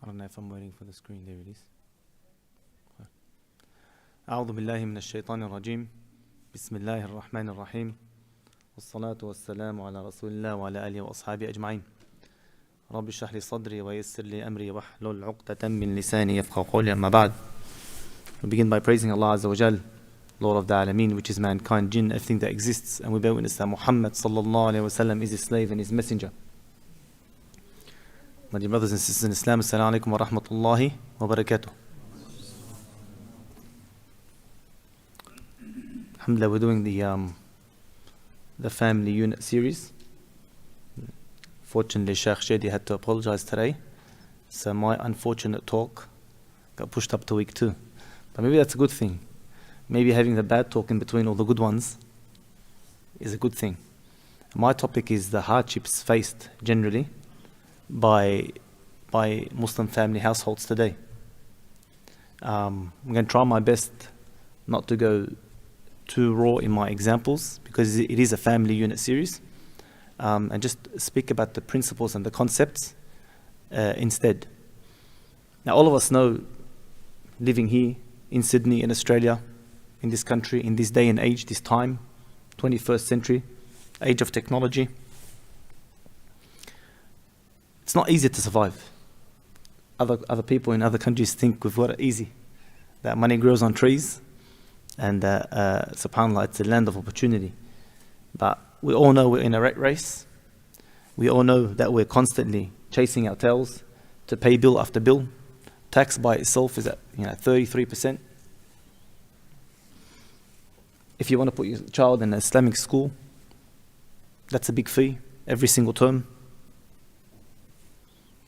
I don't know if I'm waiting for the screen. There it is. أعوذ بالله من الشيطان الرجيم بسم الله الرحمن الرحيم والصلاة والسلام على رسول الله وعلى آله وأصحابه أجمعين رب اشرح لي صدري ويسر لي أمري واحلل عقدة من لساني يفقهوا قولي أما بعد. We begin by praising Allah Azza wa Jal, Lord of the Alameen, which is mankind, jinn, everything that exists, and we bear witness that Muhammad sallallahu alayhi wa sallam is his slave and his messenger. My dear brothers and sisters in Islam, Assalamu alaikum wa rahmatullahi wa barakatuh. Alhamdulillah, we're doing the family unit series. Fortunately, Sheikh Shady had to apologize today, so my unfortunate talk got pushed up to week 2. But maybe that's a good thing. Maybe having the bad talk in between all the good ones is a good thing. My topic is the hardships faced generally by Muslim family households today. I'm going to try my best not to go too raw in my examples because it is a family unit series, and just speak about the principles and the concepts instead. Now, all of us know, living here in Sydney, in Australia, in this country, in this day and age, this time, 21st century, age of technology, it's not easy to survive. Other people in other countries think we've got it easy, that money grows on trees, and subhanAllah, it's a land of opportunity. But we all know we're in a rat race. We all know that we're constantly chasing our tails to pay bill after bill. Tax by itself is at 33%. If you want to put your child in an Islamic school, that's a big fee every single term.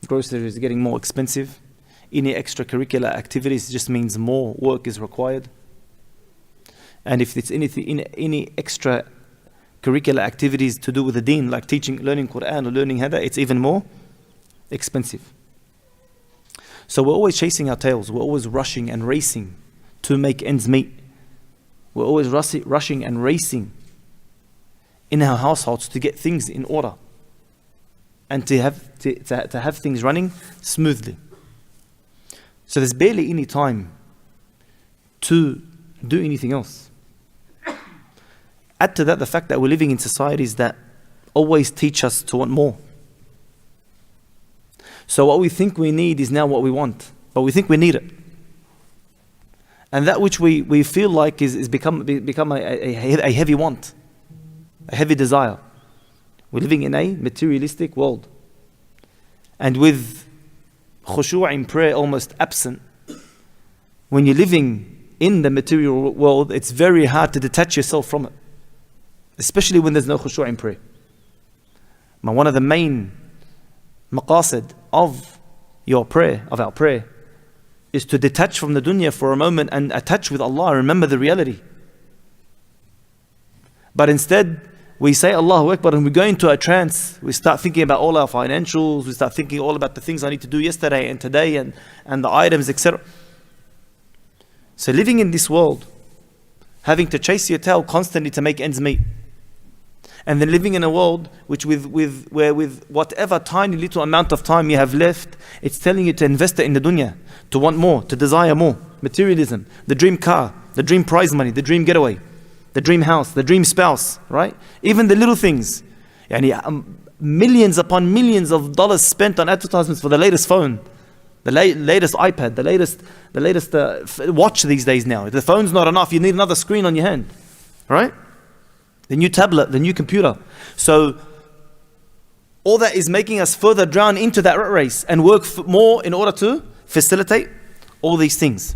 Groceries is getting more expensive. Any extracurricular activities just means more work is required. And if it's any extra curricular activities to do with the deen, like learning Quran or learning Hadith, it's even more expensive. So we're always chasing our tails. We're always rushing and racing to make ends meet. We're always rushing and racing in our households to get things in order and to have things running smoothly. So there's barely any time to do anything else. Add to that the fact that we're living in societies that always teach us to want more. So what we think we need is now what we want, but we think we need it. And that which we feel like is become a heavy want, a heavy desire. We're living in a materialistic world. And with khushu' in prayer almost absent, when you're living in the material world, it's very hard to detach yourself from it, especially when there's no khushu' in prayer. Now, one of the main maqasid of our prayer, is to detach from the dunya for a moment and attach with Allah, remember the reality. But instead, we say Allahu Akbar and we go into a trance. We start thinking about all our financials, we start thinking all about the things I need to do yesterday and today and the items, etc. So living in this world, having to chase your tail constantly to make ends meet, and then living in a world which where with whatever tiny little amount of time you have left, it's telling you to invest it in the dunya, to want more, to desire more. Materialism, the dream car, the dream prize money, the dream getaway, the dream house, the dream spouse, right? Even the little things. Millions upon millions of dollars spent on advertisements for the latest phone, the latest iPad, the latest watch these days now. The phone's not enough, you need another screen on your hand, right? The new tablet, the new computer. So all that is making us further drown into that rat race and work more in order to facilitate all these things.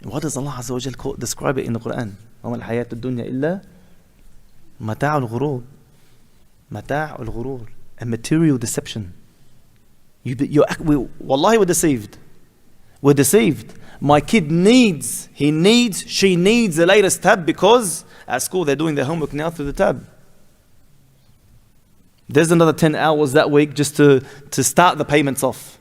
What does Allah Azza wa Jal describe it in the Quran? وَمَا الْحَيَاةُ الدُّنْيَا إِلَّا مَتَاعُ الْغُرُورِ. مَتَاعُ الْغُرُورِ. A material deception. Wallahi, we're deceived. We're deceived. My kid she needs the latest tab because at school they're doing their homework now through the tab. There's another 10 hours that week just to start the payments off.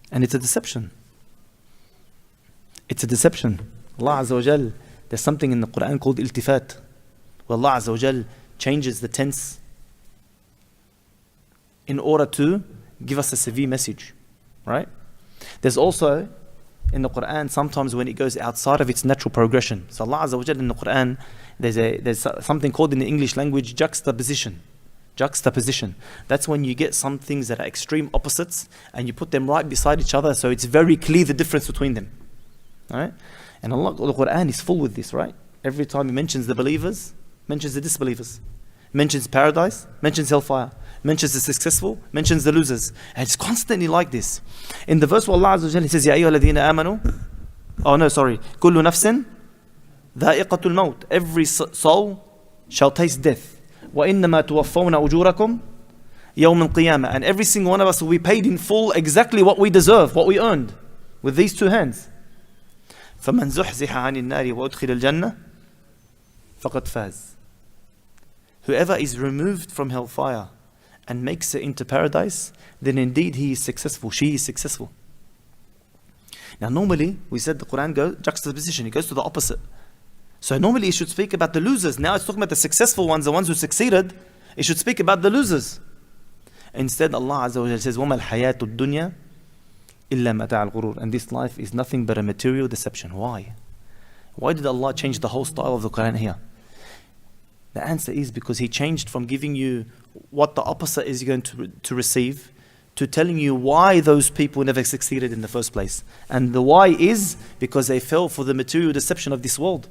And it's a deception. It's a deception. Allah Azza wa Jal, there's something in the Quran called iltifat, where Allah Azza wa Jal changes the tense in order to give us a severe message, right? There's also in the Quran sometimes when it goes outside of its natural progression. So Allah Azza wa Jalla in the Quran, there's something called in the English language juxtaposition. Juxtaposition. That's when you get some things that are extreme opposites and you put them right beside each other, so it's very clear the difference between them. Right? And Allah, the Quran is full with this, right? Every time He mentions the believers, mentions the disbelievers, mentions paradise, mentions hellfire, mentions the successful, mentions the losers. And it's constantly like this. In the verse where Allah Azza wa Jalla, He says, Ya ayyuha alladhina amanu. Oh no, sorry. Kullu nafsin dha'iqatul maut. Every soul shall taste death. وَإِنَّمَا تُوَفَّوْنَ أُجُورَكُمْ يَوْمَ الْقِيَامَةِ. And every single one of us will be paid in full exactly what we deserve, what we earned, with these two hands. فَمَنْ زُحْزِحَ عَنِ النَّارِ وَأُدْخِلَ الْجَنَّةِ فَقَدْ فَازَ. Whoever is removed from hellfire and makes it into paradise, then indeed he is successful, she is successful. Now normally, we said the Quran goes juxtaposition, it goes to the opposite. So normally it should speak about the losers. Now it's talking about the successful ones, the ones who succeeded. It should speak about the losers. Instead, Allah Azza wa Jalla says, وَمَا الْحَيَاةُ الدُّنْيَا إِلَّا مَتَاعَ الْغُرُورِ. And this life is nothing but a material deception. Why? Why did Allah change the whole style of the Quran here? The answer is because He changed from giving you what the opposite is going to receive to telling you why those people never succeeded in the first place. And the why is because they fell for the material deception of this world.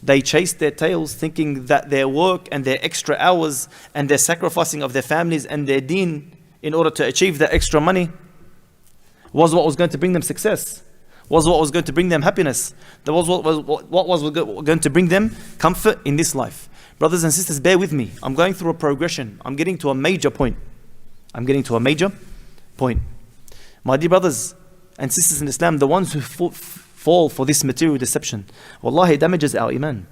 They chased their tails thinking that their work and their extra hours and their sacrificing of their families and their deen in order to achieve that extra money was what was going to bring them success, was what was going to bring them happiness, that was what was going to bring them comfort in this life. Brothers and sisters, bear with me. I'm going through a progression. I'm getting to a major point. My dear brothers and sisters in Islam, the ones who fall for this material deception, wallahi, it damages our iman.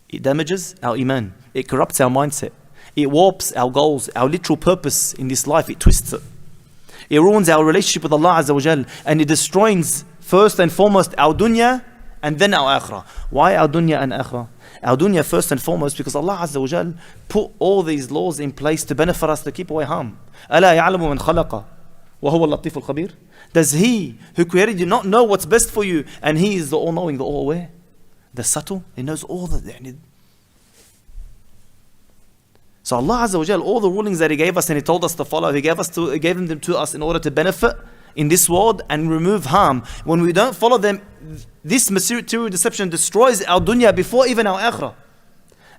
It damages our iman. It corrupts our mindset. It warps our goals, our literal purpose in this life. It twists it. It ruins our relationship with Allah Azza wa Jal, and it destroys first and foremost our dunya and then our akhirah. Why our dunya and akhirah? Our dunya first and foremost because Allah Azza wa Jal put all these laws in place to benefit us, to keep away harm. أَلَا يَعْلَمُ مَنْ خَلَقَ وَهُوَ اللَّطِيفُ الْخَبِيرُ. Does He who created you not know what's best for you? And He is the all-knowing, the all-aware, the subtle. He knows all the... So Allah Azza wa Jal, all the rulings that He gave us and He told us to follow, He gave them to us in order to benefit in this world and remove harm. When we don't follow them, this material deception destroys our dunya before even our akhirah.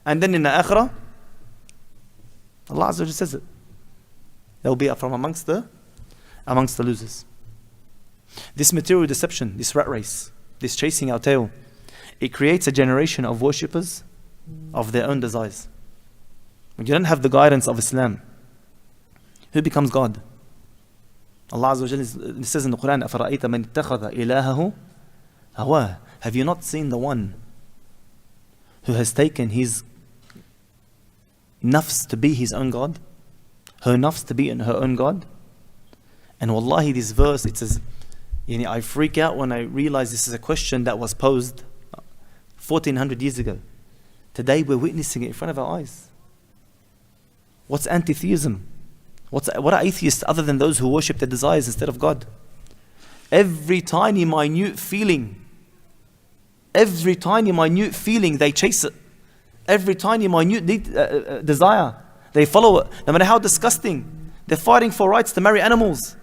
And then in the akhirah, Allah Azza wa Jal says it. They will be from amongst the losers. This material deception, this rat race, this chasing our tail, it creates a generation of worshippers of their own desires. When you don't have the guidance of Islam, who becomes God? Allah Azza wa Jalla says in the Quran, أَفَرَأَيْتَ مَنِ اتَّخَذَ إِلَهَهُ هَوَاهُ. Have you not seen the one who has taken his nafs to be his own God? Her nafs to be her own God? And wallahi, this verse, it says, I freak out when I realize this is a question that was posed 1400 years ago. Today we're witnessing it in front of our eyes. What's anti-theism? What are atheists other than those who worship their desires instead of God? Every tiny minute feeling, they chase it. Every tiny minute desire, they follow it. No matter how disgusting. They're fighting for rights to marry animals.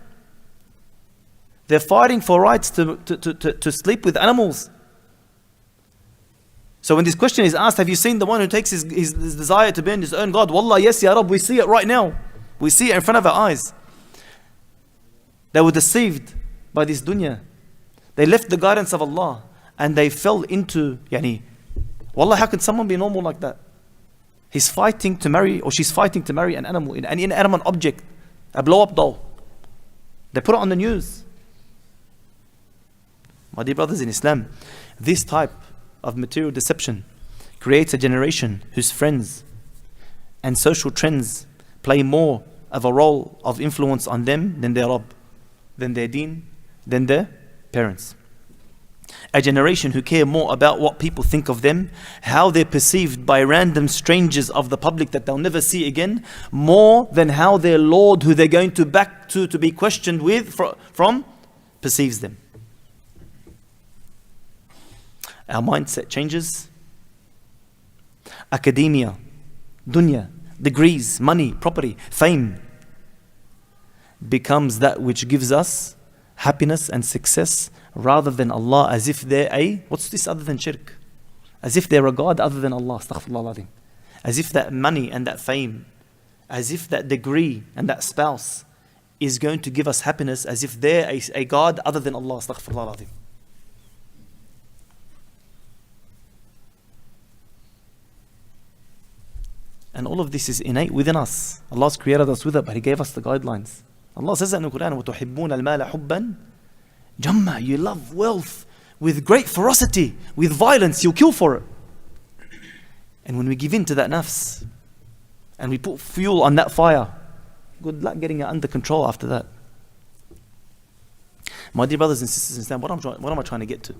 They're fighting for rights to sleep with animals. So when this question is asked, have you seen the one who takes his desire to be in his own God? Wallah, yes, Ya Rab, we see it right now. We see it in front of our eyes. They were deceived by this dunya. They left the guidance of Allah and they fell into, wallah, how can someone be normal like that? He's fighting to marry, or she's fighting to marry an animal, an inanimate object, a blow-up doll. They put it on the news. My dear brothers in Islam, this type of material deception creates a generation whose friends and social trends play more of a role of influence on them than their Rabb, than their deen, than their parents. A generation who care more about what people think of them, how they're perceived by random strangers of the public that they'll never see again, more than how their Lord, who they're going to back to be questioned from, perceives them. Our mindset changes. Academia, dunya, degrees, money, property, fame becomes that which gives us happiness and success, rather than Allah, as if they're what's this other than shirk? As if they're a God other than Allah, astaghfirullah al-azim. As if that money and that fame, as if that degree and that spouse is going to give us happiness, as if they're a God other than Allah, astaghfirullah al-azim. And all of this is innate within us. Allah's created us with it, but He gave us the guidelines. Allah says that in the Quran, وَتُحِبُّونَ الْمَالَ حُبًّا جَمَّا. You love wealth with great ferocity, with violence, you'll kill for it. And when we give in to that nafs, and we put fuel on that fire, good luck getting it under control after that. My dear brothers and sisters in Islam, what am I trying to get to?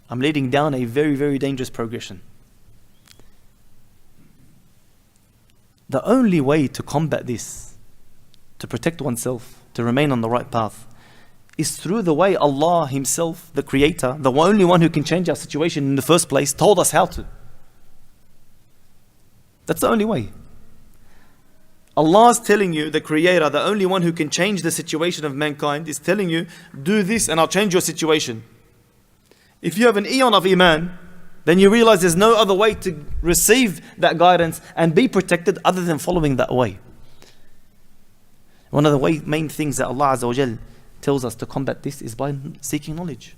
I'm leading down a very, very dangerous progression. The only way to combat this, to protect oneself, to remain on the right path, is through the way Allah Himself, the Creator, the only one who can change our situation in the first place, told us how to. That's the only way. Allah's telling you, the Creator, the only one who can change the situation of mankind, is telling you, do this and I'll change your situation. If you have an eon of Iman, then you realize there's no other way to receive that guidance and be protected other than following that way. One of the main things that Allah Azza wa Jal tells us to combat this is by seeking knowledge,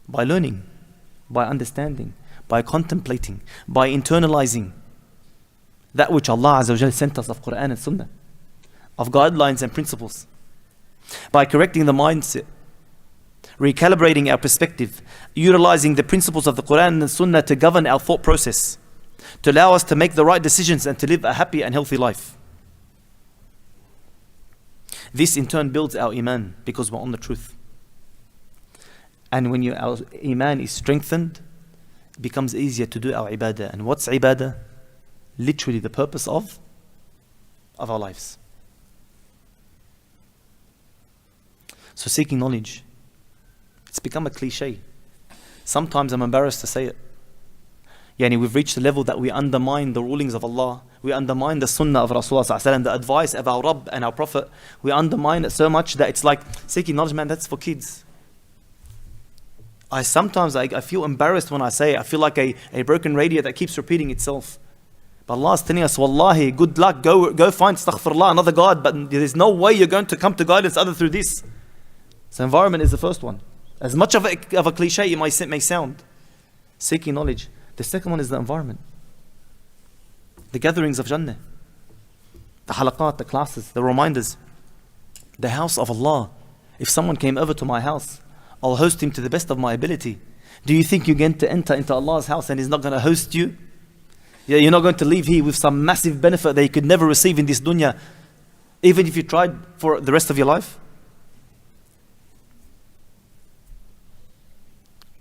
by learning, by understanding, by contemplating, by internalizing that which Allah Azza wa Jal sent us of Quran and Sunnah, of guidelines and principles, by correcting the mindset, recalibrating our perspective, utilizing the principles of the Quran and the Sunnah to govern our thought process, to allow us to make the right decisions and to live a happy and healthy life. This in turn builds our Iman because we're on the truth. And when our Iman is strengthened, it becomes easier to do our ibadah. And what's ibadah? Literally the purpose of our lives. So seeking knowledge, it's become a cliche. Sometimes I'm embarrassed to say it. We've reached the level that we undermine the rulings of Allah. We undermine the sunnah of Rasulullah, the advice of our Rabb and our Prophet. We undermine it so much that it's like, seeking knowledge, man, that's for kids. I feel embarrassed when I say it. I feel like a broken radio that keeps repeating itself. But Allah is telling us, wallahi, good luck, go find, astaghfirullah, another God, but there's no way you're going to come to guidance other through this. So environment is the first one. As much of a cliche it may sound, seeking knowledge. The second one is the environment. The gatherings of Jannah. The halaqat, the classes, the reminders. The house of Allah. If someone came over to my house, I'll host him to the best of my ability. Do you think you're going to enter into Allah's house and He's not going to host you? You're not going to leave here with some massive benefit that you could never receive in this dunya, even if you tried for the rest of your life?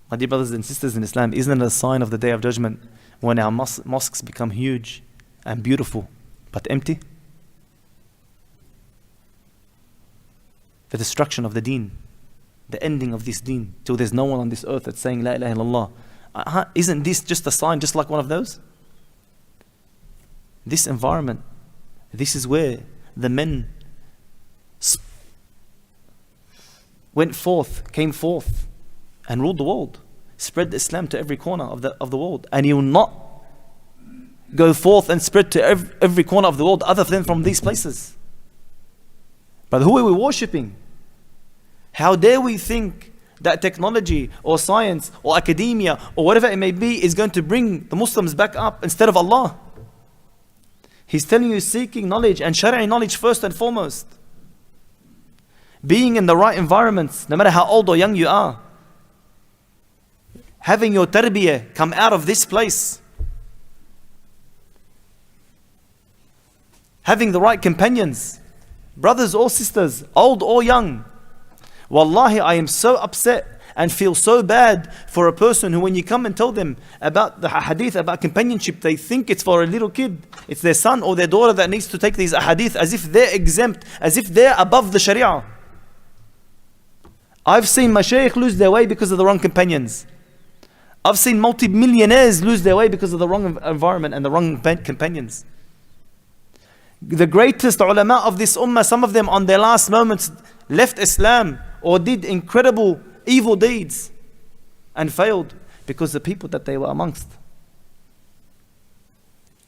My dear brothers and sisters in Islam, isn't it a sign of the Day of Judgment when our mosques become huge and beautiful but empty? The destruction of the deen, the ending of this deen, till there's no one on this earth that's saying La ilaha illallah. Isn't this just a sign, just like one of those? This environment, this is where the men came forth and ruled the world, spread Islam to every corner of the world. And He will not go forth and spread to every corner of the world other than from these places. But who are we worshipping? How dare we think that technology or science or academia or whatever it may be is going to bring the Muslims back up instead of Allah? He's telling you, seeking knowledge and Shari'i knowledge first and foremost. Being in the right environments, no matter how old or young you are. Having your tarbiyah come out of this place. Having the right companions, brothers or sisters, old or young. Wallahi, I am so upset and feel so bad for a person who, when you come and tell them about the hadith, about companionship, they think it's for a little kid. It's their son or their daughter that needs to take these hadith as if they're exempt, as if they're above the sharia. I've seen mashaykh lose their way because of the wrong companions. I've seen multi-millionaires lose their way because of the wrong environment and the wrong companions. The greatest ulama of this ummah, some of them on their last moments left Islam or did incredible evil deeds and failed because the people that they were amongst.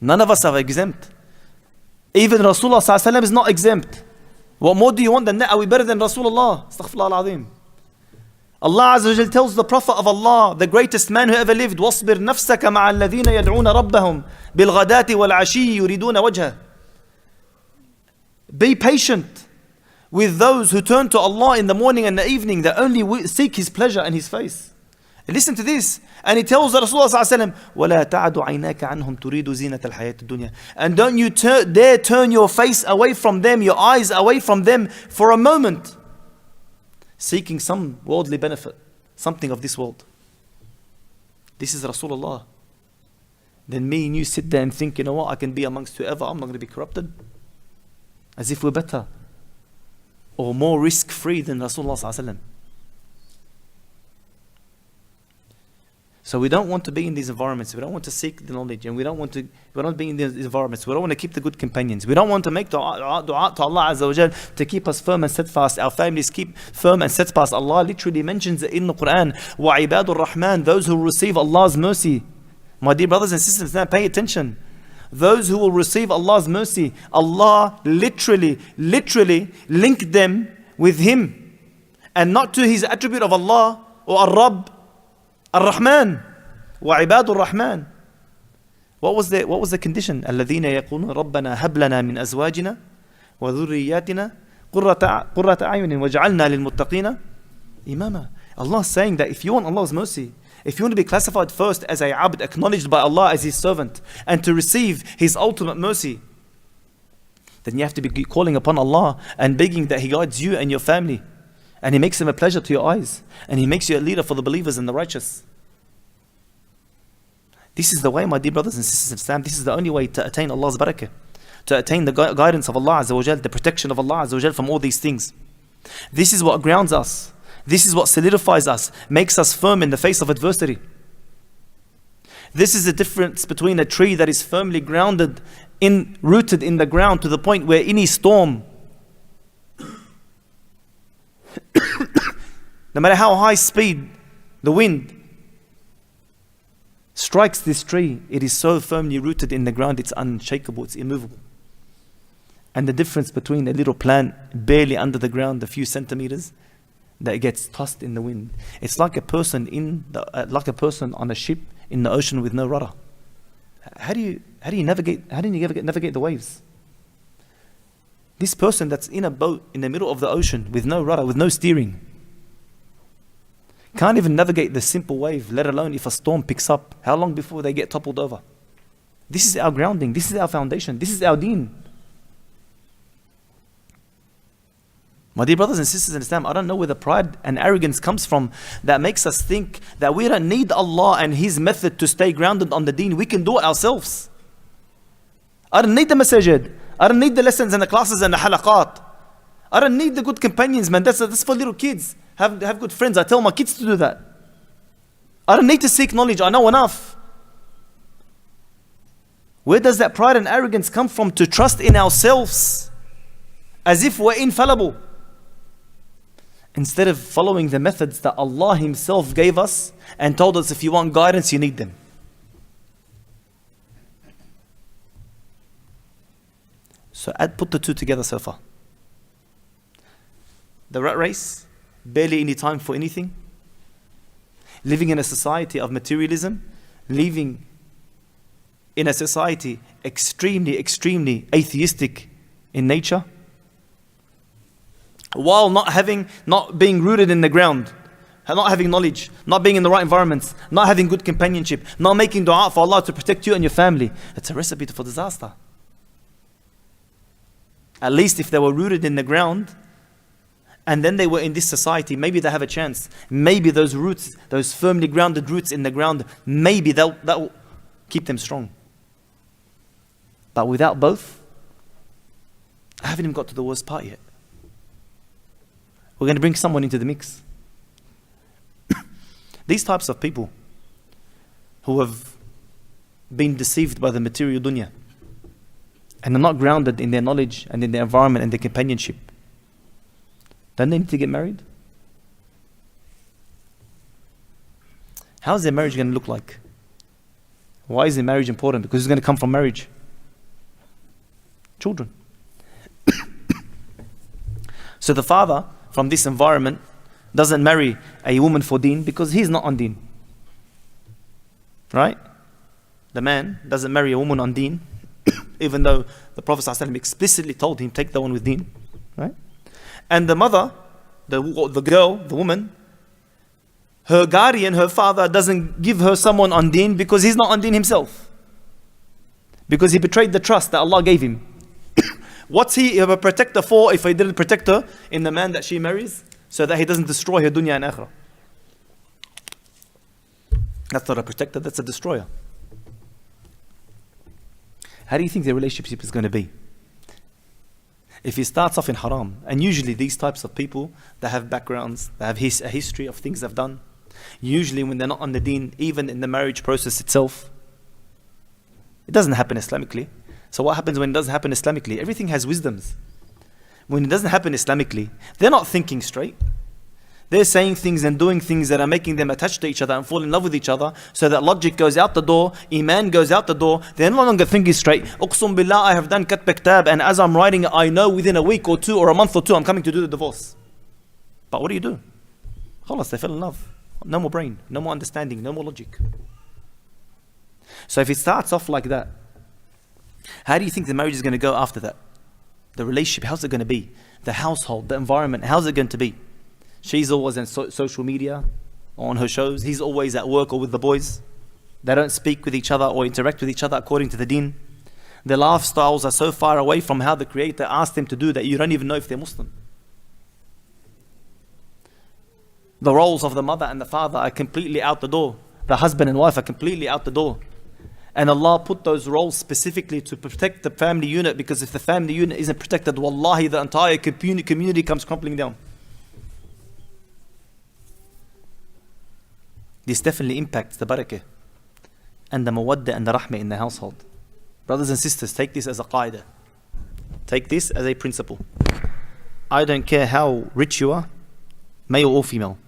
None of us are exempt. Even Rasulullah ﷺ is not exempt. What more do you want than that? Are we better than Rasulullah? Astaghfirullah al-Azim. Allah Azza wa Jal tells the Prophet of Allah, the greatest man who ever lived, وَاصْبِرْ نَفْسَكَ مَعَ الَّذِينَ يَدْعُونَ رَبَّهُم بِالْغَدَاةِ وَالْعَشِيِّ يُرِيدُونَ وَجْهَهُ. Be patient with those who turn to Allah in the morning and the evening that only seek His pleasure and His face. And listen to this. And He tells Rasulullah ﷺ, وَلَا تَعَدُ عَيْنَاكَ عَنْهُمْ تُرِيدُ زِينَةَ الْحَيَاةِ الدُّنْيَا. And don't you dare turn your face away from them, your eyes away from them for a moment, seeking some worldly benefit, something of this world. This is Rasulullah. Then me and you sit there and think, you know what, I can be amongst whoever, I'm not going to be corrupted. As if we're better or more risk-free than Rasulullah ﷺ. So we don't want to be in these environments. We don't want to seek the knowledge, and we don't want to be in these environments. We don't want to keep the good companions. We don't want to make dua to Allah Azza wa Jal to keep us firm and steadfast. Our families keep firm and steadfast. Allah literally mentions it in the Quran. وَعِبَادُ الرَّحْمَنِ, those who receive Allah's mercy. My dear brothers and sisters, now pay attention. Those who will receive Allah's mercy, Allah literally linked them with Him, and not to His attribute of Allah or Ar-Rabb, Ar-Rahman, وَعِبَادُ الرَّحْمَنِ. What was the condition? الَّذِينَ يَقُولُونَ رَبَّنَا هَبْ لَنَا مِنْ أَزْوَاجِنَا وَذُرِّيَّاتِنَا قُرَّةَ أَعْيُنٍ وَاجْعَلْنَا لِلْمُتَّقِينَ إِمَامًا. Allah is saying that if you want Allah's mercy, if you want to be classified first as a abd, acknowledged by Allah as His servant, and to receive His ultimate mercy, then you have to be calling upon Allah and begging that He guides you and your family, and He makes Him a pleasure to your eyes, and He makes you a leader for the believers and the righteous. This is the way, my dear brothers and sisters in Islam. This is the only way to attain Allah's barakah, to attain the guidance of Allah Azza wa Jal, the protection of Allah Azza wa Jal from all these things. This is what grounds us. This is what solidifies us, makes us firm in the face of adversity. This is the difference between a tree that is firmly rooted in the ground to the point where any storm, no matter how high speed the wind strikes this tree, it is so firmly rooted in the ground, it's unshakable, it's immovable. And the difference between a little plant barely under the ground, a few centimeters, that gets tossed in the wind. It's like a person on a ship in the ocean with no rudder. How do you navigate the waves? This person that's in a boat in the middle of the ocean with no rudder, with no steering, can't even navigate the simple wave, let alone if a storm picks up. How long before they get toppled over? This is our grounding. This is our foundation. This is our deen. My dear brothers and sisters in Islam, I don't know where the pride and arrogance comes from that makes us think that we don't need Allah and His method to stay grounded on the deen. We can do it ourselves. I don't need the masajid. I don't need the lessons and the classes and the halaqat. I don't need the good companions, man. That's for little kids. Have good friends. I tell my kids to do that. I don't need to seek knowledge. I know enough. Where does that pride and arrogance come from to trust in ourselves as if we're infallible, instead of following the methods that Allah Himself gave us and told us if you want guidance, you need them? So put the two together so far. The rat race, barely any time for anything, living in a society of materialism, living in a society extremely atheistic in nature, while not being rooted in the ground, not having knowledge, not being in the right environments, not having good companionship, not making dua for Allah to protect you and your family. It's a recipe for disaster. At least if they were rooted in the ground and then they were in this society, maybe they have a chance. Maybe those roots, those firmly grounded roots in the ground, maybe that will keep them strong. But without both, I haven't even got to the worst part yet. We're going to bring someone into the mix. These types of people who have been deceived by the material dunya and are not grounded in their knowledge and in their environment and their companionship, don't they need to get married? How's their marriage going to look like? Why is their marriage important? Because it's going to come from marriage. Children. So the father from this environment doesn't marry a woman for deen because he's not on deen. Right? The man doesn't marry a woman on deen, even though the Prophet ﷺ explicitly told him, take the one with deen. Right? And the mother, the girl, the woman, her guardian, her father doesn't give her someone on deen because he's not on deen himself. Because he betrayed the trust that Allah gave him. What's he a protector for if he didn't protect her in the man that she marries? So that he doesn't destroy her dunya and akhirah. That's not a protector, that's a destroyer. How do you think the relationship is going to be? If he starts off in haram, and usually these types of people that have backgrounds, that have a history of things they've done, usually when they're not on the deen, even in the marriage process itself, it doesn't happen Islamically. So what happens when it doesn't happen Islamically? Everything has wisdoms. When it doesn't happen Islamically, they're not thinking straight. They're saying things and doing things that are making them attached to each other and fall in love with each other, so that logic goes out the door, iman goes out the door. They're no longer thinking straight. Uqsum billah, I have done katb kitab, and as I'm writing, I know within a week or two or a month or two, I'm coming to do the divorce. But what do? Khalas, they fell in love. No more brain, no more understanding, no more logic. So if it starts off like that, how do you think the marriage is going to go after that? The relationship, how's it going to be? The household, the environment, how's it going to be? She's always on social media, on her shows. He's always at work or with the boys. They don't speak with each other or interact with each other according to the deen. Their lifestyles are so far away from how the Creator asked them to do that you don't even know if they're Muslim. The roles of the mother and the father are completely out the door. The husband and wife are completely out the door. And Allah put those roles specifically to protect the family unit, because if the family unit isn't protected, wallahi, the entire community comes crumbling down. This definitely impacts the barakah and the mawadda and the rahmah in the household. Brothers and sisters, take this as a qaida. Take this as a principle. I don't care how rich you are, male or female.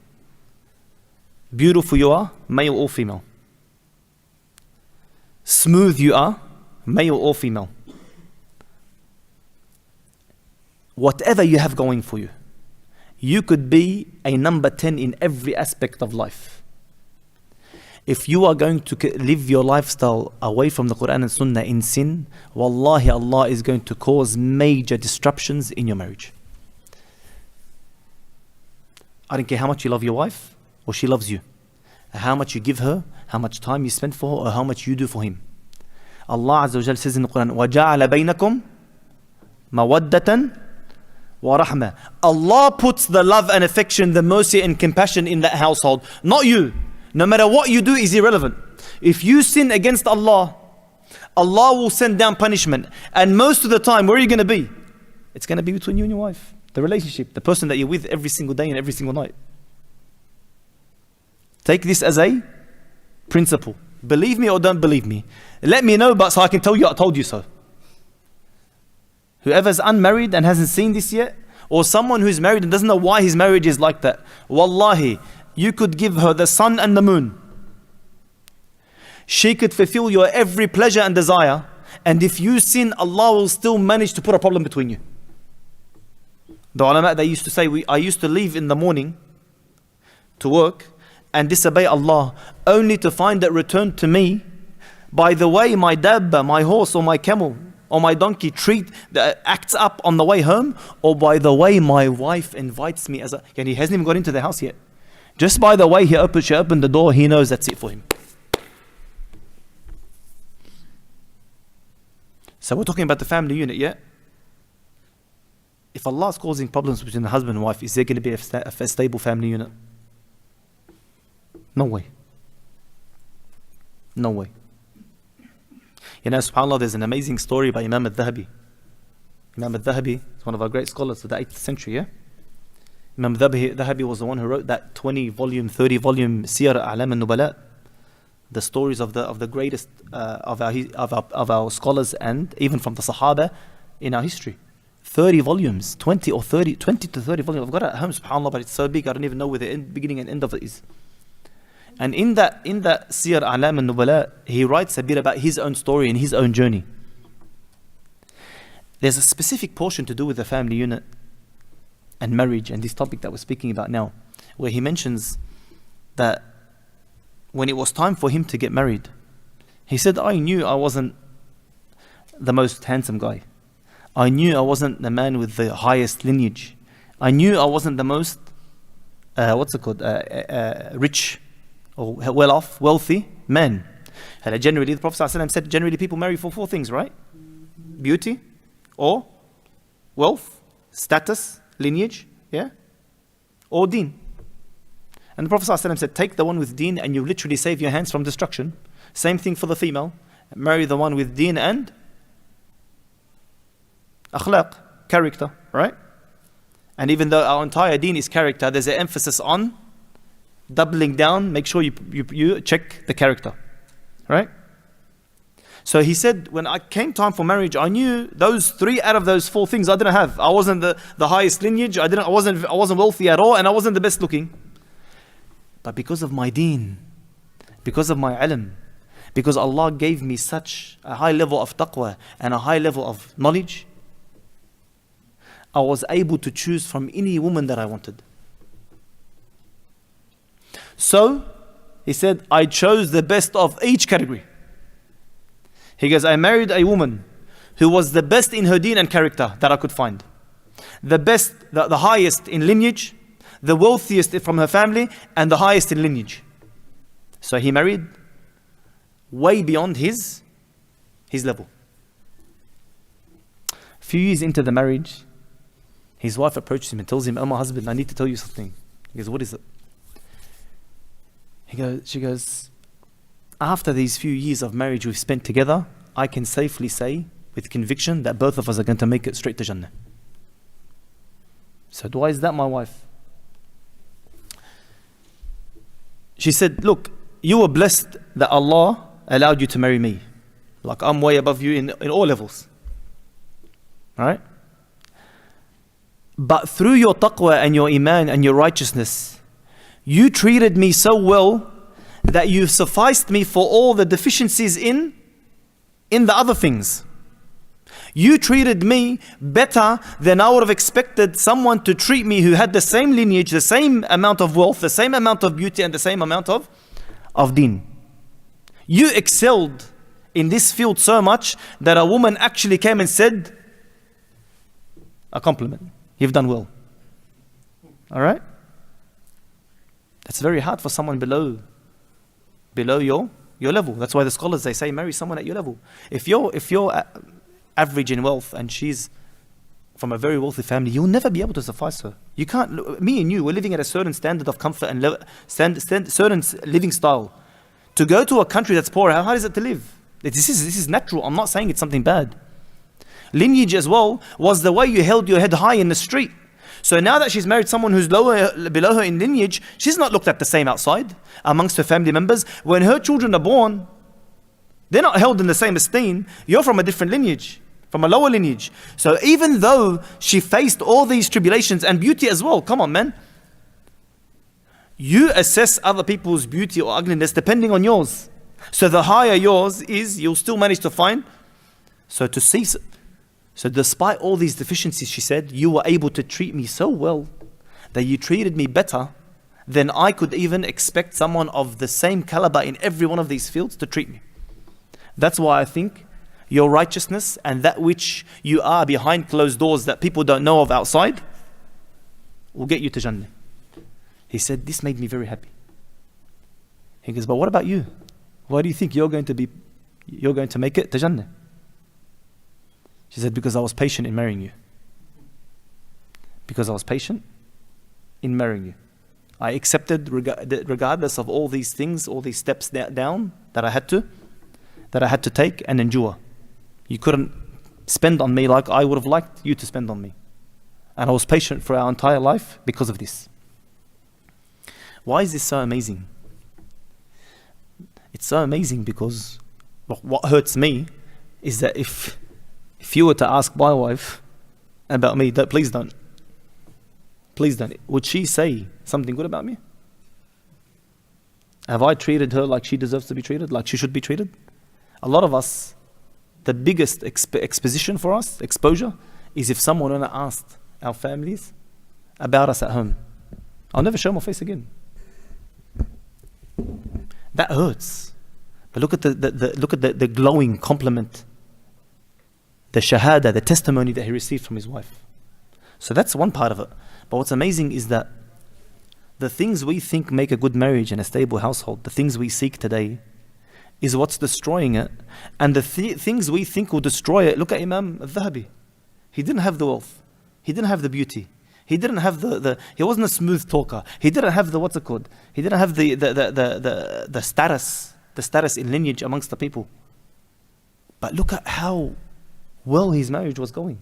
Beautiful you are, male or female. Smooth you are, male or female. Whatever you have going for you, you could be a number 10 in every aspect of life. If you are going to live your lifestyle away from the Quran and Sunnah in sin, wallahi, Allah is going to cause major disruptions in your marriage. I don't care how much you love your wife or she loves you, how much you give her, how much time you spend for her, or how much you do for him. Allah Azza wa Jal says in the Quran, وَجَعَلَ بَيْنَكُمْ مَوَدَّةً وَرَحْمَةً. Allah puts the love and affection, the mercy and compassion in that household, not you. No matter what you do is irrelevant. If you sin against Allah, Allah will send down punishment. And most of the time, where are you going to be? It's going to be between you and your wife. The relationship, the person that you're with every single day and every single night. Take this as a principle. Believe me or don't believe me. Let me know, but so I can tell you I told you so. Whoever's unmarried and hasn't seen this yet, or someone who's married and doesn't know why his marriage is like that, wallahi, you could give her the sun and the moon. She could fulfill your every pleasure and desire, and if you sin, Allah will still manage to put a problem between you. The ulama, they used to say, I used to leave in the morning to work and disobey Allah, only to find that returned to me by the way my dabba, my horse or my camel or my donkey acts up on the way home, or by the way my wife invites me and he hasn't even got into the house yet. Just by the way she opened the door, he knows that's it for him. So we're talking about the family unit, yeah? If Allah is causing problems between the husband and wife, is there going to be a stable family unit? No way. No way. You know, subhanAllah, there's an amazing story by Imam al-Dhahabi. Imam al-Dhahabi is one of our great scholars of the 8th century, yeah? Imam al-Dhahabi was the one who wrote that 20-volume, 30-volume Siyar A'lam al-Nubala, the stories of the greatest of our scholars and even from the Sahaba in our history. 30 volumes, 20 to 30 volumes. I've got it at home, subhanAllah, but it's so big I don't even know where the beginning and end of it is. And in that Siyar A'lam al-Nubala, he writes a bit about his own story and his own journey. There's a specific portion to do with the family unit and marriage and this topic that we're speaking about now, where he mentions that when it was time for him to get married, he said, I knew I wasn't the most handsome guy. I knew I wasn't the man with the highest lineage. I knew I wasn't the most, rich or well-off, wealthy man. And generally, the Prophet ﷺ said, generally people marry for 4 things, right? Beauty, or wealth, status, lineage, yeah? Or deen. And the Prophet ﷺ said, take the one with deen and you literally save your hands from destruction. Same thing for the female. Marry the one with deen and akhlaq, character, right? And even though our entire deen is character, there's an emphasis on doubling down, make sure you check the character, right? So he said, when I came time for marriage, I knew those 3 out of those 4 things I didn't have. I wasn't the highest lineage, I wasn't wealthy at all, and I wasn't the best looking. But because of my deen, because of my ilm, because Allah gave me such a high level of taqwa and a high level of knowledge, I was able to choose from any woman that I wanted. So, he said, I chose the best of each category. He goes, I married a woman who was the best in her deen and character that I could find. The best, the highest in lineage, the wealthiest from her family, and the highest in lineage. So he married way beyond his level. A few years into the marriage, his wife approaches him and tells him, oh my husband, I need to tell you something. He goes, what is it? She goes, after these few years of marriage we've spent together, I can safely say with conviction that both of us are going to make it straight to Jannah. So why is that, my wife? She said, look, you were blessed that Allah allowed you to marry me. Like I'm way above you in all levels. Alright? But through your taqwa and your iman and your righteousness, you treated me so well that you sufficed me for all the deficiencies in the other things. You treated me better than I would have expected someone to treat me who had the same lineage, the same amount of wealth, the same amount of beauty, and the same amount of deen. You excelled in this field so much that a woman actually came and said, a compliment. You've done well. Alright? That's very hard for someone below your level. That's why the scholars, they say, marry someone at your level. If you're average in wealth and she's from a very wealthy family, you'll never be able to suffice her. You can't. Me and you, we're living at a certain standard of comfort and certain living style. To go to a country that's poor, how hard is it to live? This is natural. I'm not saying it's something bad. Lineage as well was the way you held your head high in the street. So now that she's married someone who's below her in lineage, she's not looked at the same outside amongst her family members. When her children are born, they're not held in the same esteem. You're from a different lineage, from a lower lineage. So even though she faced all these tribulations and beauty as well, come on man, you assess other people's beauty or ugliness depending on yours. So the higher yours is, you'll still manage to find. So despite all these deficiencies, she said, you were able to treat me so well that you treated me better than I could even expect someone of the same caliber in every one of these fields to treat me. That's why I think your righteousness and that which you are behind closed doors that people don't know of outside will get you to Jannah. He said, this made me very happy. He goes, but what about you? Why do you think you're going to make it to Jannah? She said, because I was patient in marrying you. Because I was patient in marrying you. I accepted regardless of all these things, all these steps down that I had to take and endure. You couldn't spend on me like I would have liked you to spend on me. And I was patient for our entire life because of this. Why is this so amazing? It's so amazing because what hurts me is that if you were to ask my wife about me, please don't. Please don't. Would she say something good about me? Have I treated her like she deserves to be treated, like she should be treated? A lot of us, the biggest exposition for us, exposure, is if someone asked our families about us at home. I'll never show my face again. That hurts. But look at the glowing compliment, the shahada, the testimony that he received from his wife. So that's one part of it. But what's amazing is that the things we think make a good marriage and a stable household, the things we seek today, is what's destroying it. And the things we think will destroy it, look at Imam al-Dhahabi. He didn't have the wealth. He didn't have the beauty. He didn't have he wasn't a smooth talker. He didn't have He didn't have the status in lineage amongst the people. But look at how well his marriage was going.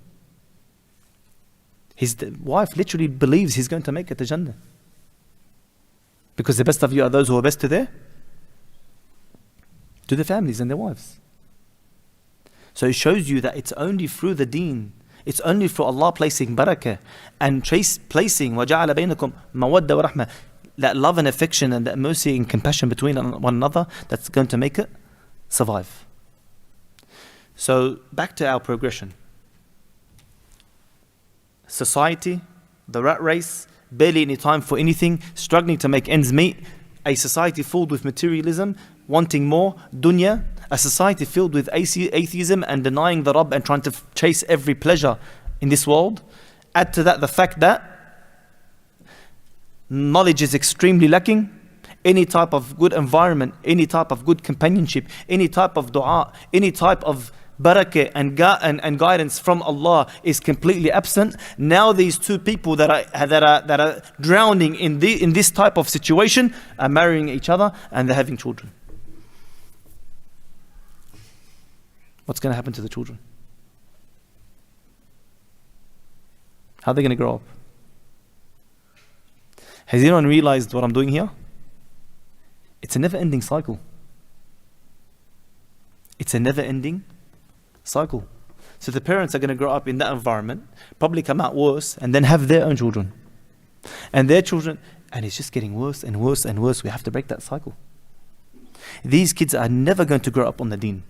His wife literally believes he's going to make it to Jannah. Because the best of you are those who are best to their families and their wives. So it shows you that it's only through the deen, it's only through Allah placing barakah and placing وَجَعَلَ بَيْنَكُمْ مَوَدَّ وَرَحْمَةً, that love and affection and that mercy and compassion between one another, that's going to make it survive. So back to our progression. Society, the rat race, barely any time for anything, struggling to make ends meet, a society filled with materialism, wanting more, dunya, a society filled with atheism and denying the Rabb and trying to chase every pleasure in this world. Add to that the fact that knowledge is extremely lacking. Any type of good environment, any type of good companionship, any type of dua, any type of barakah and guidance from Allah is completely absent. Now these two people that are drowning in this type of situation are marrying each other and they're having children. What's going to happen to the children? How are they going to grow up? Has anyone realized what I'm doing here? It's a never-ending cycle. It's a never-ending cycle. So the parents are going to grow up in that environment, probably come out worse, and then have their own children. And their children, and it's just getting worse and worse and worse. We have to break that cycle. These kids are never going to grow up on the deen.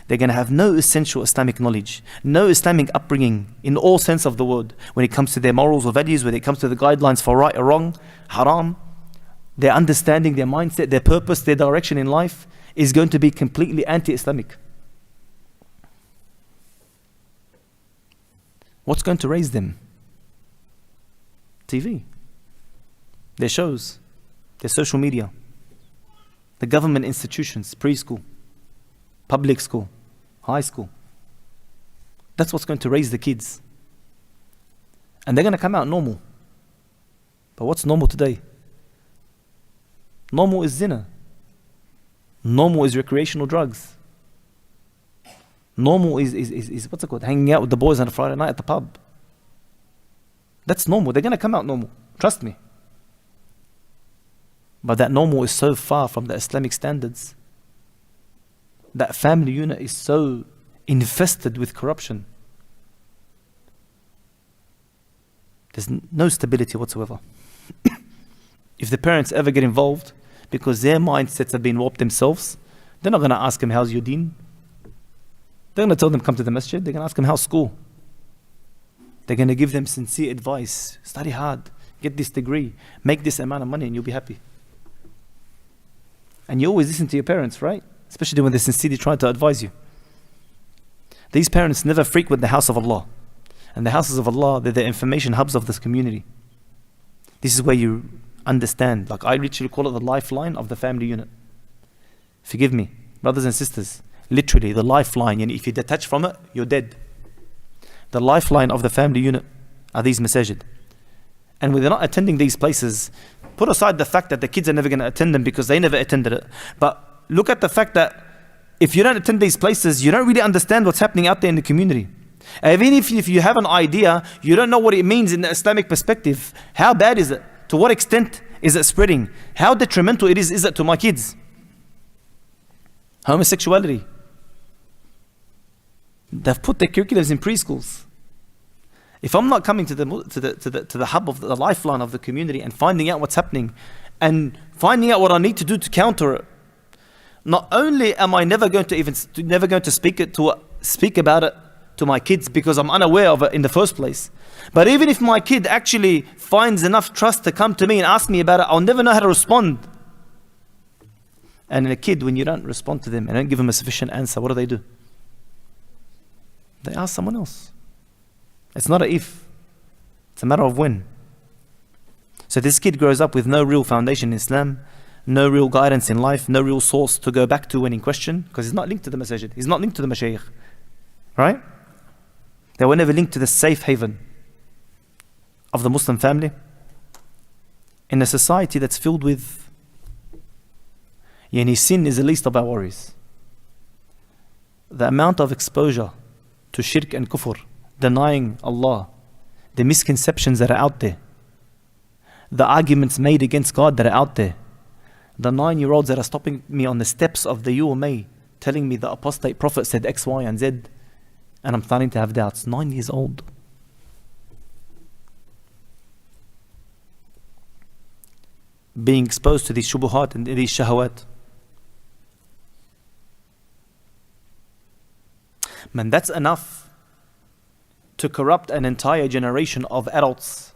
They're going to have no essential Islamic knowledge, no Islamic upbringing in all sense of the word. When it comes to their morals or values, when it comes to the guidelines for right or wrong, haram, their understanding, their mindset, their purpose, their direction in life is going to be completely anti-Islamic. What's going to raise them? TV, their shows, their social media, the government institutions, preschool, public school, high school. That's what's going to raise the kids. And they're going to come out normal. But what's normal today? Normal is zina. Normal is recreational drugs. Normal is what's it called? Hanging out with the boys on a Friday night at the pub. That's normal. They're going to come out normal. Trust me. But that normal is so far from the Islamic standards. That family unit is so infested with corruption. There's no stability whatsoever. If the parents ever get involved, because their mindsets have been warped themselves, they're not going to ask them, how's your deen? They're going to tell them, come to the masjid. They're going to ask them, how's school? They're going to give them sincere advice. Study hard. Get this degree. Make this amount of money and you'll be happy. And you always listen to your parents, right? Especially when they're sincerely trying to advise you. These parents never frequent the house of Allah. And the houses of Allah, they're the information hubs of this community. This is where you understand. Like I literally call it the lifeline of the family unit. Forgive me, brothers and sisters. Literally, the lifeline. And if you detach from it, you're dead. The lifeline of the family unit are these masajid. and when they're not attending these places, put aside the fact that the kids are never going to attend them because they never attended it. But look at the fact that if you don't attend these places, you don't really understand what's happening out there in the community. Even if you have an idea, you don't know what it means in the Islamic perspective. How bad is it? To what extent is it spreading? How detrimental is it to my kids? Homosexuality. They've put their curriculums in preschools. If I'm not coming to the hub of the lifeline of the community and finding out what's happening and finding out what I need to do to counter it, not only am I never going to speak about it to my kids because I'm unaware of it in the first place, but even if my kid actually finds enough trust to come to me and ask me about it, I'll never know how to respond. And in a kid, when you don't respond to them and don't give them a sufficient answer, what do? They ask someone else. It's not a if, it's a matter of when. So this kid grows up with no real foundation in Islam, no real guidance in life, no real source to go back to when in question, because he's not linked to the masajid, he's not linked to the mashayikh, right? They were never linked to the safe haven of the Muslim family in a society that's filled with sin is the least of our worries. The amount of exposure to shirk and kufr, denying Allah, the misconceptions that are out there, the arguments made against God that are out there, the 9-year-olds that are stopping me on the steps of the UMA telling me the apostate prophet said X, Y, and Z, and I'm starting to have doubts. 9 years old. Being exposed to these shubuhat and these shahawat. Man, that's enough to corrupt an entire generation of adults.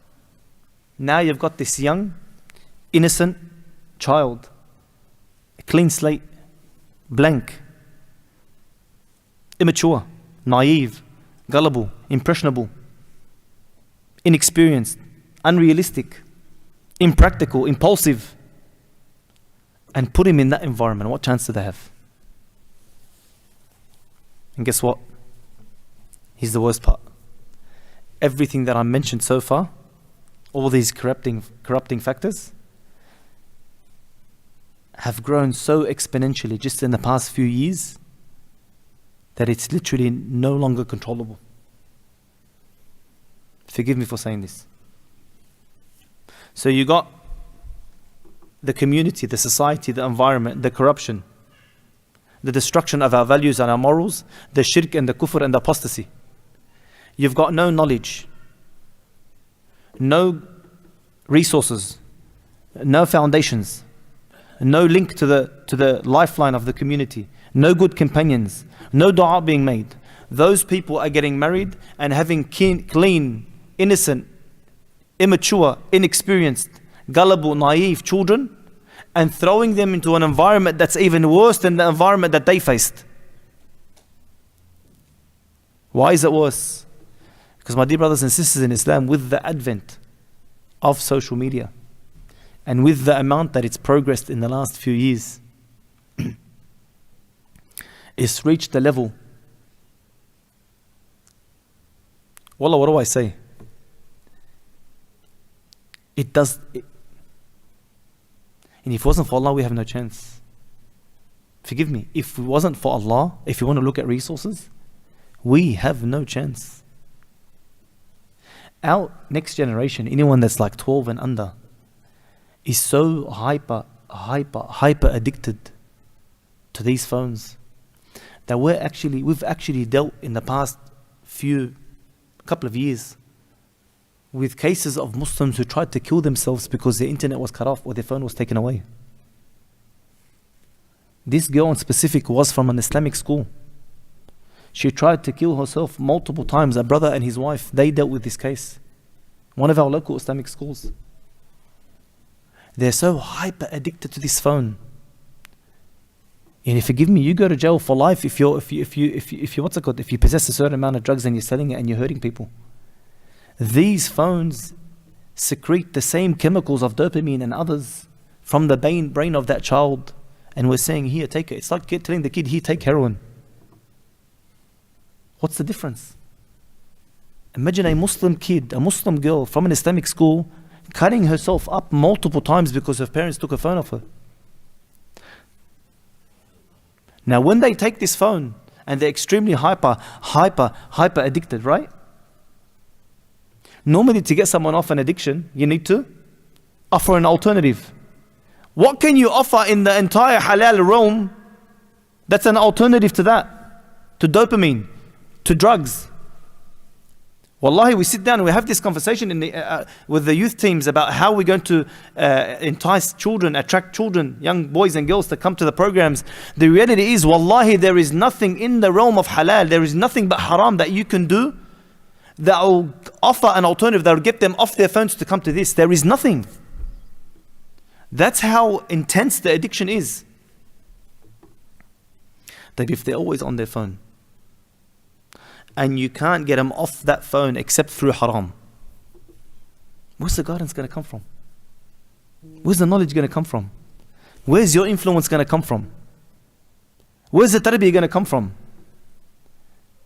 Now you've got this young, innocent child, a clean slate, blank, immature, naive, gullible, impressionable, inexperienced, unrealistic, impractical, impulsive, and put him in that environment. What chance do they have? And guess what? Here's the worst part. Everything that I mentioned so far, all these corrupting factors, have grown so exponentially just in the past few years that it's literally no longer controllable. Forgive me for saying this. So you got the community, the society, the environment, the corruption, the destruction of our values and our morals, the shirk and the kufr and the apostasy. You've got no knowledge, no resources, no foundations, no link to the lifeline of the community, no good companions, no dua being made. Those people are getting married and having clean, innocent, immature, inexperienced, gullible, naive children, and throwing them into an environment that's even worse than the environment that they faced. Why is it worse? Because, my dear brothers and sisters in Islam, with the advent of social media and with the amount that it's progressed in the last few years, it's reached the level. Wallah, what do I say? And if it wasn't for Allah, we have no chance. Forgive me, if it wasn't for Allah, if you want to look at resources, we have no chance. Our next generation, anyone that's like 12 and under, is so hyper addicted to these phones that we've actually dealt in the past couple of years with cases of Muslims who tried to kill themselves because their internet was cut off or their phone was taken away. This girl in specific was from an Islamic school. She tried to kill herself multiple times. A brother and his wife, they dealt with this case. One of our local Islamic schools. They're so hyper addicted to this phone. And if you forgive me, you go to jail for life if you possess a certain amount of drugs and you're selling it and you're hurting people. These phones secrete the same chemicals of dopamine and others from the brain of that child, and we're saying, here, take it. It's like telling the kid, here, take heroin. What's the difference? Imagine a Muslim kid, a Muslim girl from an Islamic school cutting herself up multiple times because her parents took her phone off her. Now when they take this phone and they're extremely hyper addicted, right? Normally to get someone off an addiction, you need to offer an alternative. What can you offer in the entire halal realm that's an alternative to that? To dopamine, to drugs. Wallahi, we sit down and we have this conversation with the youth teams about how we're going to entice children, attract children, young boys and girls to come to the programs. The reality is, wallahi, there is nothing in the realm of halal, there is nothing but haram that you can do that will offer an alternative that will get them off their phones to come to this. There is nothing. That's how intense the addiction is. That if they're always on their phone, and you can't get them off that phone except through haram, where's the guidance going to come from? Where's the knowledge going to come from? Where's your influence going to come from? Where's the tarbiyah going to come from?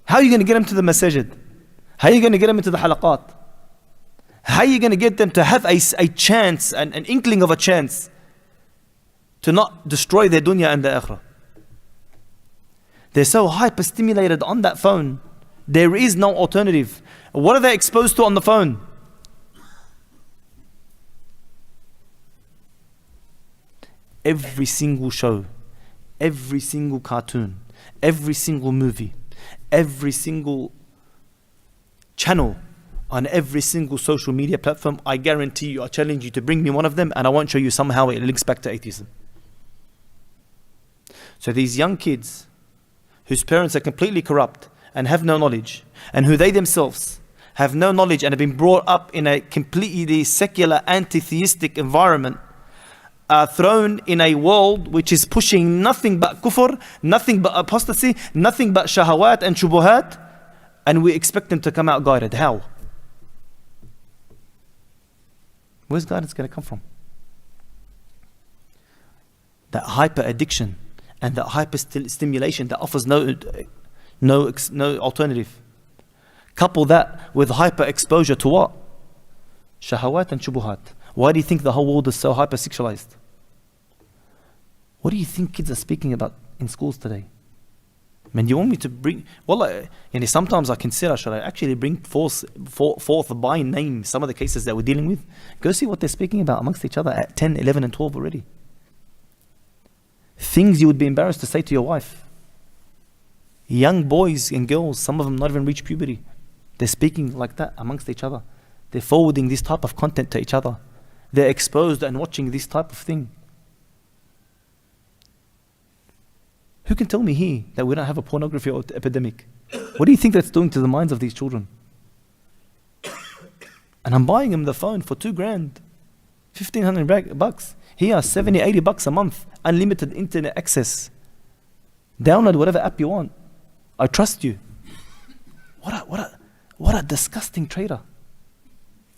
How are you going to get them to the masajid? How are you going to get them into the halaqat? How are you going to get them to have a chance, an inkling of a chance to not destroy their dunya and their akhirah? They're so hyper-stimulated on that phone. There is no alternative. What are they exposed to on the phone? Every single show, every single cartoon, every single movie, every single channel on every single social media platform, I guarantee you, I challenge you to bring me one of them and I won't show you somehow it links back to atheism. So these young kids whose parents are completely corrupt and have no knowledge, and who they themselves have no knowledge and have been brought up in a completely secular, anti-theistic environment, are thrown in a world which is pushing nothing but kufr, nothing but apostasy, nothing but shahawat and shubuhat, and we expect them to come out guided. How? Where's guidance going to come from? That hyper addiction and that hyper stimulation that offers no alternative. Couple that with hyper exposure to what? Shahawat and shubuhat. Why do you think the whole world is so hyper sexualized? What do you think kids are speaking about in schools today? Man, you want me to bring, wallah, sometimes I consider, should I actually bring forth by name some of the cases that we're dealing with? Go see what they're speaking about amongst each other at 10, 11 and 12 already. Things you would be embarrassed to say to your wife. Young boys and girls, some of them not even reach puberty. They're speaking like that amongst each other. They're forwarding this type of content to each other. They're exposed and watching this type of thing. Who can tell me here that we don't have a pornography epidemic? What do you think that's doing to the minds of these children? And I'm buying them the phone for $2,000, $1,500 Here, $70, $80 a month, unlimited internet access. Download whatever app you want. I trust you. What a disgusting trader.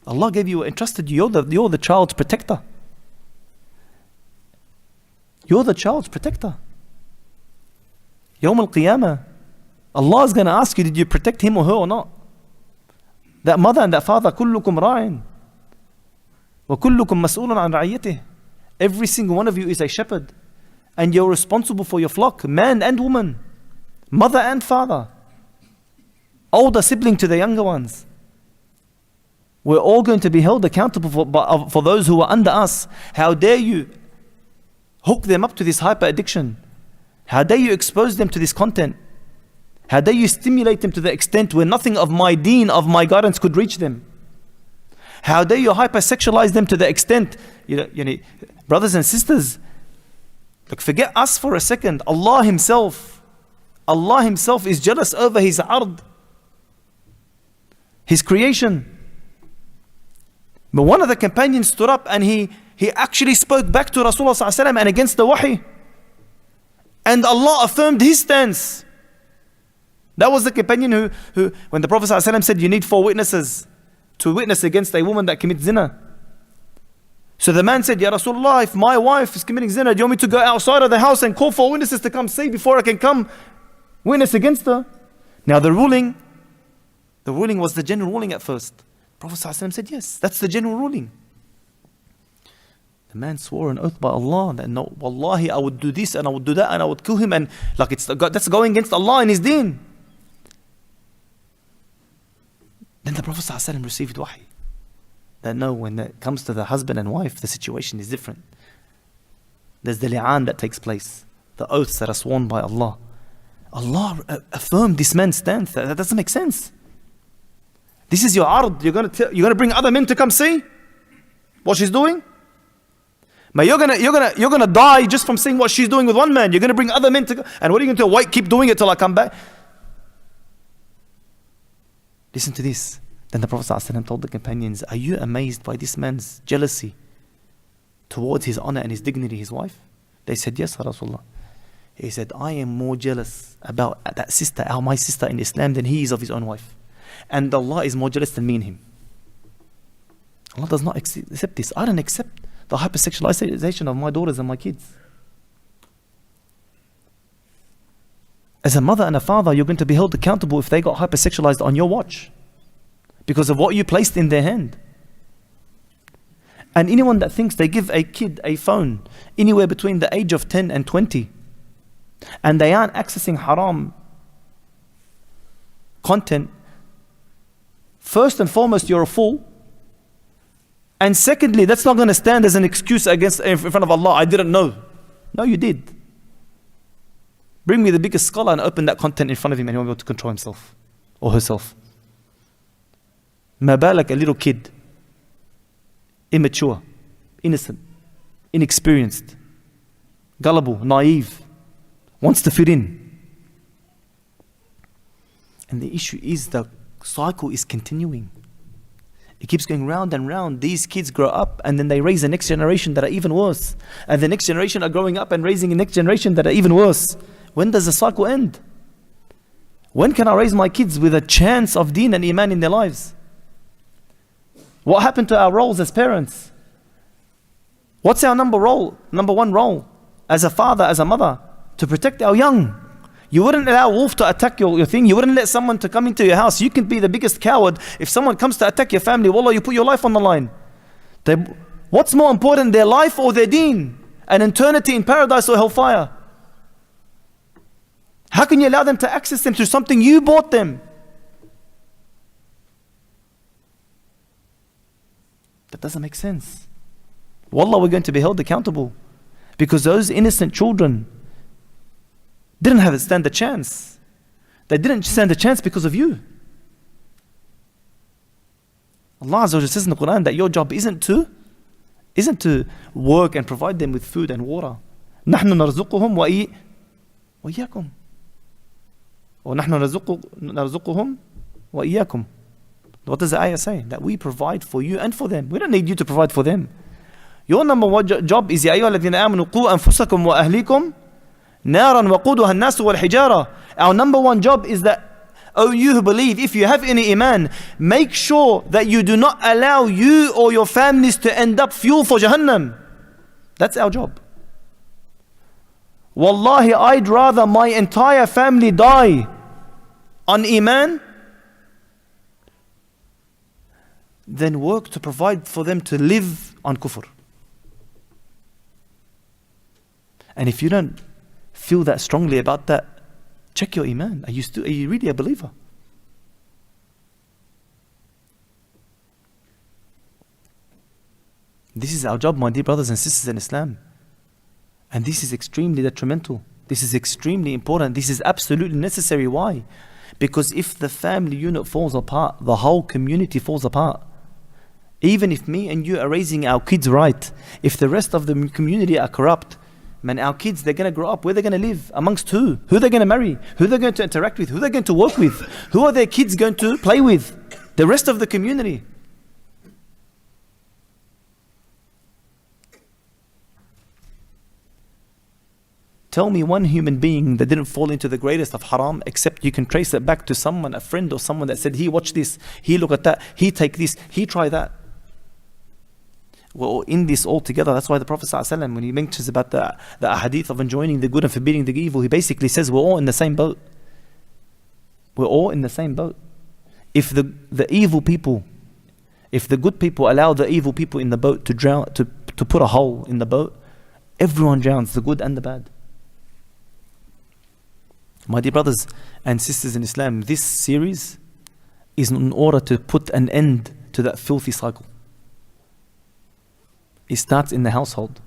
Allah gave you, entrusted you. You're the child's protector. You're the child's protector. Yawm al-Qiyamah, Allah is going to ask you, did you protect him or her or not? That mother and that father, كلكم راع وكلكم مسؤول عن رعيته. Every single one of you is a shepherd, and you're responsible for your flock, man and woman, mother and father, older sibling to the younger ones. We're all going to be held accountable for those who are under us. How dare you hook them up to this hyper addiction? How dare you expose them to this content? How dare you stimulate them to the extent where nothing of my deen, of my guidance could reach them? How dare you hypersexualize them to the extent, brothers and sisters, look, forget us for a second. Allah Himself is jealous over His ard, His creation. But one of the companions stood up and he actually spoke back to Rasulullah ﷺ and against the wahi. And Allah affirmed his stance. That was the companion who when the Prophet ﷺ said, you need 4 witnesses to witness against a woman that commits zina. So the man said, Ya Rasulullah, if my wife is committing zina, do you want me to go outside of the house and call 4 witnesses to come see before I can come witness against her? Now the ruling was the general ruling at first. Prophet ﷺ said, yes, that's the general ruling. The man swore an oath by Allah that no, wallahi, I would do this and I would do that and I would kill him, and like that's going against Allah and His deen. Then the Prophet ﷺ received wahy that no, when it comes to the husband and wife, the situation is different. There's the li'an that takes place, the oaths that are sworn by Allah. Allah affirmed this man's stance. That doesn't make sense. This is your ard. You're gonna bring other men to come see what she's doing. But you're gonna die just from seeing what she's doing with one man. You're gonna bring other men to, and what are you gonna do? Wait, keep doing it till I come back. Listen to this. Then the Prophet ﷺ told the companions, are you amazed by this man's jealousy towards his honor and his dignity, his wife? They said, yes, Rasulullah. He said, I am more jealous about that sister, my sister in Islam, than he is of his own wife. And Allah is more jealous than me and him. Allah does not accept this. I don't accept the hypersexualization of my daughters and my kids. As a mother and a father, you're going to be held accountable if they got hypersexualized on your watch because of what you placed in their hand. And anyone that thinks they give a kid a phone anywhere between the age of 10 and 20 and they aren't accessing haram content, first and foremost, you're a fool. And secondly, that's not going to stand as an excuse in front of Allah. I didn't know. No, you did. Bring me the biggest scholar and open that content in front of him and he won't be able to control himself or herself. Ma balak, a little kid, immature, innocent, inexperienced, gullible, naive, wants to fit in. And the issue is the cycle is continuing. It keeps going round and round. These kids grow up and then they raise the next generation that are even worse. And the next generation are growing up and raising the next generation that are even worse. When does the cycle end? When can I raise my kids with a chance of deen and iman in their lives? What happened to our roles as parents? What's our number one role as a father, as a mother? To protect our young. You wouldn't allow a wolf to attack your thing. You wouldn't let someone to come into your house. You can be the biggest coward. If someone comes to attack your family, wallah, you put your life on the line. What's more important, their life or their deen? An eternity in paradise or hellfire? How can you allow them to access them through something you bought them? That doesn't make sense. Wallah, we're going to be held accountable because those innocent children didn't stand a chance. They didn't stand a chance because of you. Allah Azza wa Jalla says in the Quran that your job isn't to work and provide them with food and water. نحن نرزقهم وإياكم. وَنَحْنُ نَرْزُقُهُمْ وَإِيَّاكُمْ. What does the ayah say? That we provide for you and for them. We don't need you to provide for them. Your number one job is يَا أَيُّهَا الَّذِينَ آمَنُوا قُوا أَنفُسَكُمْ وَأَهْلِيكُمْ نَارًا وَقُودُهَا النَّاسُ وَالْحِجَارَةُ. Our number one job is that, oh you who believe, if you have any iman, make sure that you do not allow you or your families to end up fuel for Jahannam. That's our job. Wallahi, I'd rather my entire family die on iman than work to provide for them to live on kufr. And if you don't feel that strongly about that, check your iman. Are you really a believer? This is our job, my dear brothers and sisters in Islam. And this is extremely detrimental. This is extremely important. This is absolutely necessary. Why? Because if the family unit falls apart, the whole community falls apart. Even if me and you are raising our kids right, if the rest of the community are corrupt, man, our kids, they're going to grow up. Where they're going to live? Amongst who? Who they're going to marry? Who they're going to interact with? Who they're going to work with? Who are their kids going to play with? The rest of the community. Tell me one human being that didn't fall into the greatest of haram, except you can trace it back to someone, a friend or someone that said, he watch this, he look at that, he take this, he try that. We're all in this all together. That's why the Prophet ﷺ, when he mentions about the hadith of enjoining the good and forbidding the evil, he basically says we're all in the same boat. We're all in the same boat. If the evil people, if the good people allow the evil people in the boat to drown, to to put a hole in the boat, everyone drowns, the good and the bad. My dear brothers and sisters in Islam, this series is in order to put an end to that filthy cycle. It starts in the household.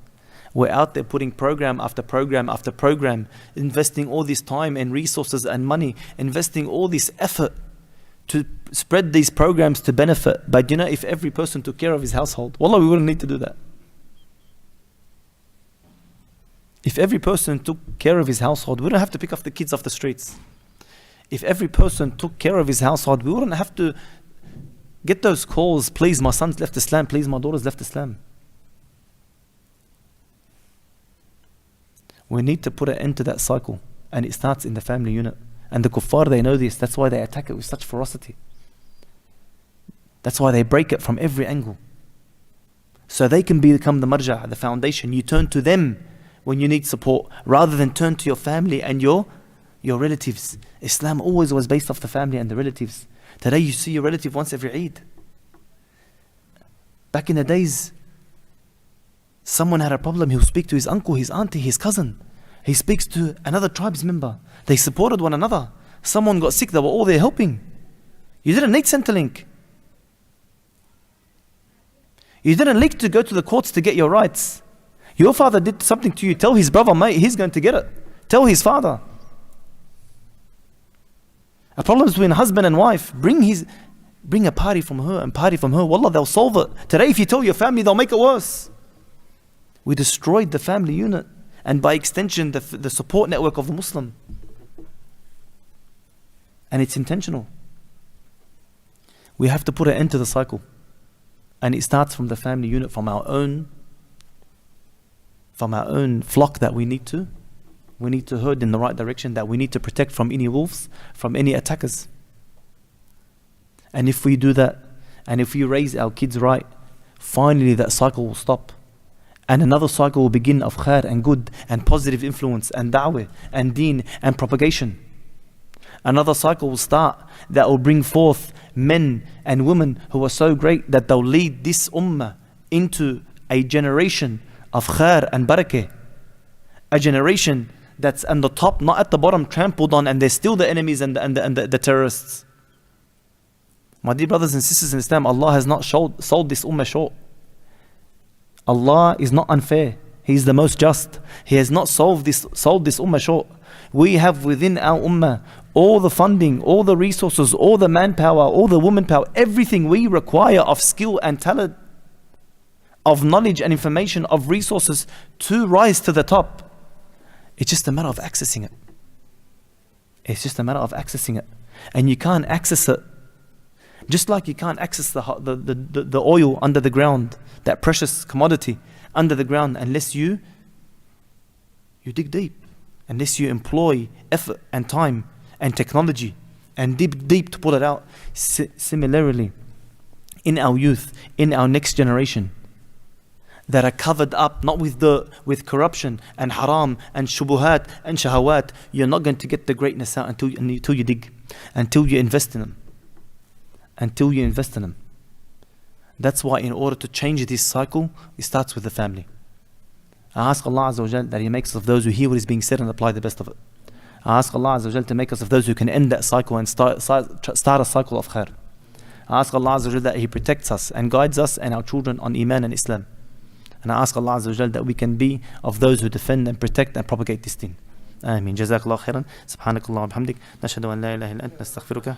We're out there putting program after program after program, investing all this time and resources and money, investing all this effort to spread these programs to benefit. But you know, if every person took care of his household, wallah, we wouldn't need to do that. If every person took care of his household, we don't have to pick up the kids off the streets. If every person took care of his household, we wouldn't have to get those calls, please my son's left Islam, please my daughter's left Islam. We need to put an end to that cycle, and it starts in the family unit. And the kuffar, they know this, that's why they attack it with such ferocity. That's why they break it from every angle. So they can become the marja', the foundation. You turn to them when you need support, rather than turn to your family and your relatives. Islam always was based off the family and the relatives. Today you see your relative once every Eid. Back in the days, someone had a problem, he'll speak to his uncle, his auntie, his cousin. He speaks to another tribe's member. They supported one another. Someone got sick, they were all there helping. You didn't need Centrelink. You didn't need to go to the courts to get your rights. Your father did something to you, tell his brother, mate, he's going to get it. Tell his father. A problem between husband and wife, bring a party from her and party from her. Wallah, they'll solve it. Today, if you tell your family, they'll make it worse. We destroyed the family unit, and by extension, the support network of the Muslim. And it's intentional. We have to put an end to the cycle. And it starts from the family unit, from our own flock that we need to herd in the right direction, that we need to protect from any wolves, from any attackers. And if we do that, and if we raise our kids right, finally that cycle will stop. And another cycle will begin of khair and good and positive influence and da'wah and deen and propagation. Another cycle will start that will bring forth men and women who are so great that they'll lead this ummah into a generation of khair and barakah. A generation that's on the top, not at the bottom, trampled on, and they're still the enemies and the terrorists. My dear brothers and sisters in Islam, Allah has not sold this ummah short. Allah is not unfair. He is the most just. He has not sold this ummah short. We have within our ummah all the funding, all the resources, all the manpower, all the woman power, everything we require of skill and talent, of knowledge and information, of resources to rise to the top. It's just a matter of accessing it. It's just a matter of accessing it. And you can't access it just like you can't access the oil under the ground, that precious commodity under the ground, unless you dig deep, unless you employ effort and time and technology and deep to pull it out. Similarly, in our youth, in our next generation, that are covered up, not with corruption and haram and shubuhat and shahawat, you're not going to get the greatness out until you dig, until you invest in them. That's why in order to change this cycle, it starts with the family. I ask Allah Azza wa Jal that He makes us of those who hear what is being said and apply the best of it. I ask Allah Azza wa Jal to make us of those who can end that cycle and start a cycle of khair. I ask Allah Azza wa Jal that He protects us and guides us and our children on Iman and Islam. And I ask Allah Azza wa Jal that we can be of those who defend and protect and propagate this deen. آمين. جزاك الله خيرا. سبحانك اللهم وبحمدك. نشهد أن لا إله إلا أنت نستغفرك.